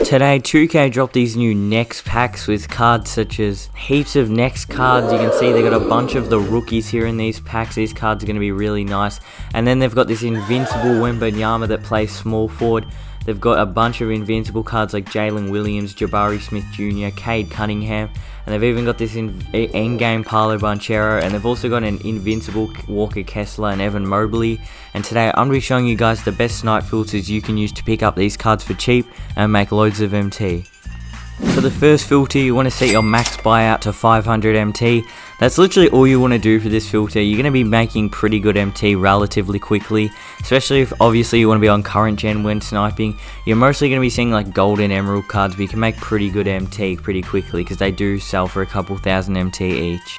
Today 2K dropped these new Next packs with cards such as heaps of Next cards. You can see they got a bunch of the rookies here in these packs. These cards are going to be really nice. And then they've got this invincible Wembanyama that plays small forward. They've got a bunch of invincible cards like Jalen Williams, Jabari Smith Jr., Cade Cunningham, and they've even got this endgame Paolo Banchero, and they've also got an invincible Walker Kessler and Evan Mobley. And today I'm going to be showing you guys the best snipe filters you can use to pick up these cards for cheap and make loads of MT. For the first filter, you want to set your max buyout to 500 MT. That's literally all you want to do for this filter. You're going to be making pretty good MT relatively quickly, especially if obviously you want to be on current gen when sniping. You're mostly going to be seeing like gold and emerald cards, but you can make pretty good MT pretty quickly because they do sell for a couple thousand MT each.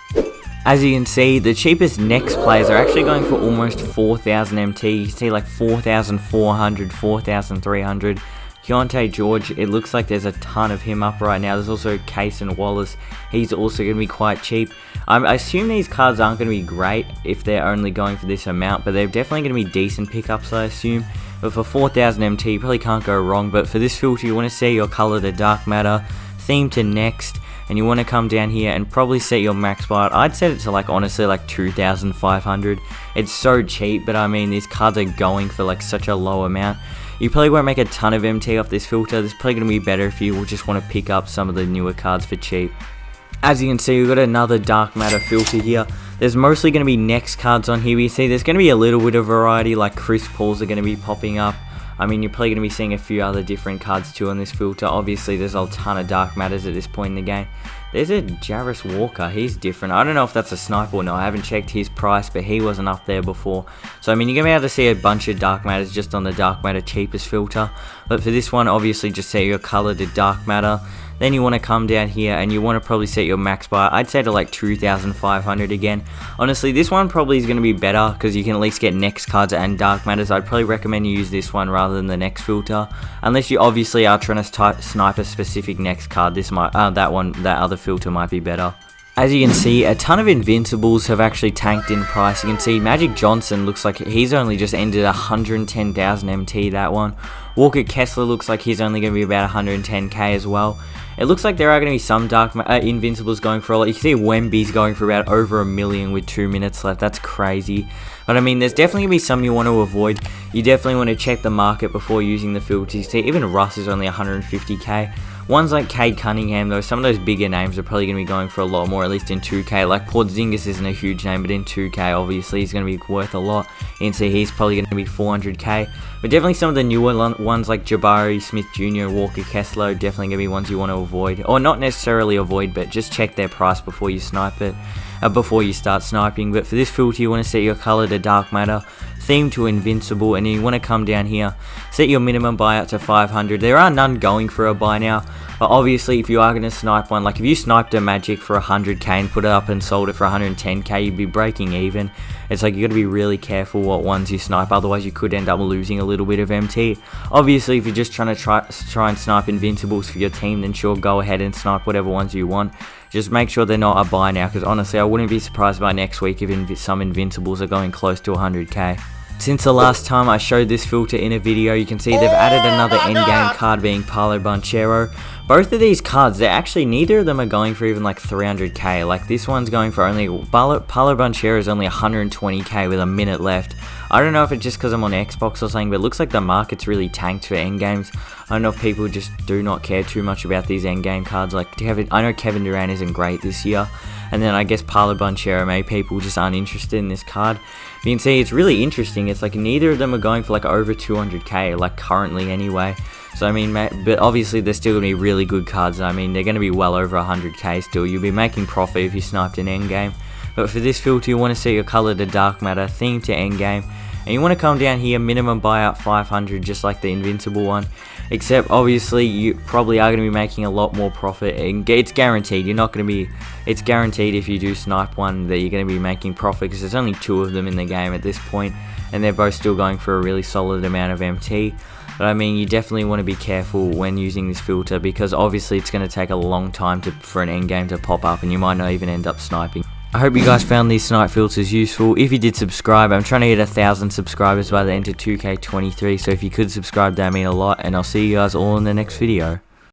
As you can see, the cheapest Next players are actually going for almost 4,000 MT. You can see like 4,400, 4,300. Keontae George, it looks like there's a ton of him up right now. There's also Cason Wallace. He's also going to be quite cheap. I assume these cards aren't going to be great if they're only going for this amount, but they're definitely going to be decent pickups, I assume. But for 4,000 MT, you probably can't go wrong. But for this filter, you want to set your color to dark matter, theme to Next, and you want to come down here and probably set your max buyout. I'd set it to like honestly like 2,500. It's so cheap, but I mean these cards are going for like such a low amount. You probably won't make a ton of MT off this filter. This is probably going to be better if you just want to pick up some of the newer cards for cheap. As you can see, we've got another dark matter filter here. There's mostly going to be Next cards on here. You see there's going to be a little bit of variety, like Chris Paul's are going to be popping up. I mean, you're probably going to be seeing a few other different cards too on this filter. Obviously, there's a ton of dark matters at this point in the game. There's a Jarvis Walker. He's different. I don't know if that's a sniper or not. I haven't checked his price, but he wasn't up there before. So, I mean, you're going to be able to see a bunch of dark matters just on the dark matter cheapest filter. But for this one, obviously, just set your color to dark matter. Then you want to come down here and you want to probably set your max buy. I'd say to like 2,500 again. Honestly, this one probably is going to be better because you can at least get Next cards and dark matters. I'd probably recommend you use this one rather than the Next filter, unless you obviously are trying to snipe a specific Next card. This might that other filter might be better. As you can see, a ton of Invincibles have actually tanked in price. You can see Magic Johnson looks like he's only just ended 110,000 MT, that one. Walker Kessler looks like he's only going to be about 110k as well. It looks like there are going to be some dark Invincibles going for a lot. You can see Wemby's going for about over 1 million with 2 minutes left. That's crazy. But I mean, there's definitely going to be some you want to avoid. You definitely want to check the market before using the filters. See, even Russ is only 150k. Ones like Cade Cunningham, though, some of those bigger names are probably going to be going for a lot more, at least in 2K. Like Porzingis isn't a huge name, but in 2K, obviously, he's going to be worth a lot. You can see he's probably going to be 400k. But definitely some of the newer ones like Jabari Smith Jr., Walker Kessler, definitely going to be ones you want to avoid. Or not necessarily avoid, but just check their price before you snipe it. Before you start sniping. But for this filter, you want to set your color to dark matter, theme to invincible, and you want to come down here, set your minimum buyout to 500. There are none going for a buy now, but obviously if you are going to snipe one, like if you sniped a Magic for 100k and put it up and sold it for 110k, you'd be breaking even. It's like you got to be really careful what ones you snipe, otherwise you could end up losing a little bit of MT. Obviously if you're just trying to try and snipe Invincibles for your team, then sure, go ahead and snipe whatever ones you want. Just make sure they're not a buy now, because honestly I wouldn't be surprised by next week if some Invincibles are going close to 100k. Since the last time I showed this filter in a video, you can see they've added another endgame card being Paolo Banchero. Both of these cards, they're actually, neither of them are going for even like 300k. Like this one's going for only, Paolo Banchero is only 120k with a minute left. I don't know if it's just because I'm on Xbox or something, but it looks like the market's really tanked for endgames. I don't know if people just do not care too much about these endgame cards. Like I know Kevin Durant isn't great this year. And then I guess Paolo Banchero, maybe people just aren't interested in this card. You can see it's really interesting. It's like neither of them are going for like over 200k, like currently anyway. So I mean, but obviously they're still going to be really good cards. I mean, they're going to be well over 100k still. You'll be making profit if you sniped an endgame. But for this filter, you want to set your color to dark matter, theme to endgame. And you want to come down here, minimum buyout 500, just like the Invincible one. Except, obviously, you probably are going to be making a lot more profit. And it's guaranteed. You're not going to be... It's guaranteed if you do snipe one that you're going to be making profit, because there's only 2 of them in the game at this point, and they're both still going for a really solid amount of MT. But I mean, you definitely want to be careful when using this filter, because obviously it's going to take a long time for an endgame to pop up, and you might not even end up sniping. I hope you guys found these snipe filters useful. If you did subscribe, I'm trying to hit 1,000 subscribers by the end of 2K23, so if you could subscribe, that'd mean a lot, and I'll see you guys all in the next video.